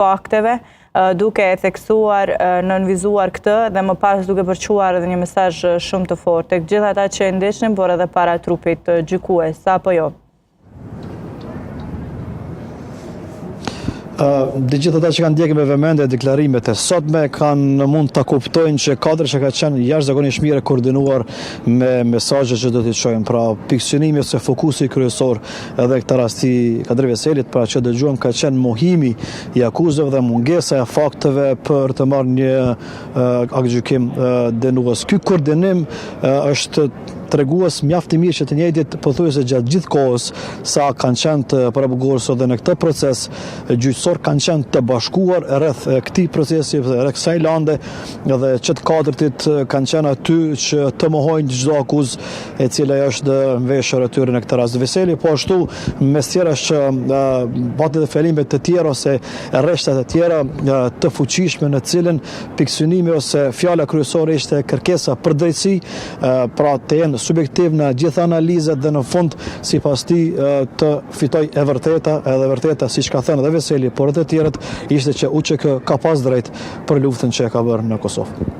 fakteve, duke e theksuar, nënvizuar këtë dhe më pas duke përquar edhe një mesazh shumë të fortë tek gjithë ata që e ndiqnin, por edhe para trupit gjykues, apo jo? Dhe gjithë ata që kanë ndjekur me vëmendje deklarimet e sotme kanë mund ta kuptojnë që kadri që ka qenë jashtëzakonisht mirë koordinuar me mesazhet që do t'i çojmë. Pra pikëqëndrimi ose fokusi kryesor edhe këtë rasti Kadri Veselit, pra që dëgjuam, ka qenë mohimi i akuzave dhe mungesa e fakteve për të marrë një aktgjykim dënues. Ky koordinim është tregues mjaft i mirë që të njëjtit pothuajse gjatë gjithë kohës sa kanë qenë të parapërgurosur dhe në këtë proces gjyqësor kanë qenë të bashkuar rreth këtij procesi, rreth kësaj lande dhe që të katërtit kanë qenë aty që të mohojnë çdo akuzë e cila është veshur aty në këtë rast. Veseli po ashtu mes tjerash që bati dhe fjalime të tjera ose rreshtat e tjera të fuqishme në cilën pikësynimi ose fjala kryesore ishte kërkesa për drejtësi, pra të jenë subjektiv në gjithë analizat dhe në fund sipas tij të fitoj e vërteta, edhe vërteta siç ka thënë edhe Veseli, por edhe të tjerët ishte që UÇK ka pas drejt për luftën që e ka bërë në Kosovë.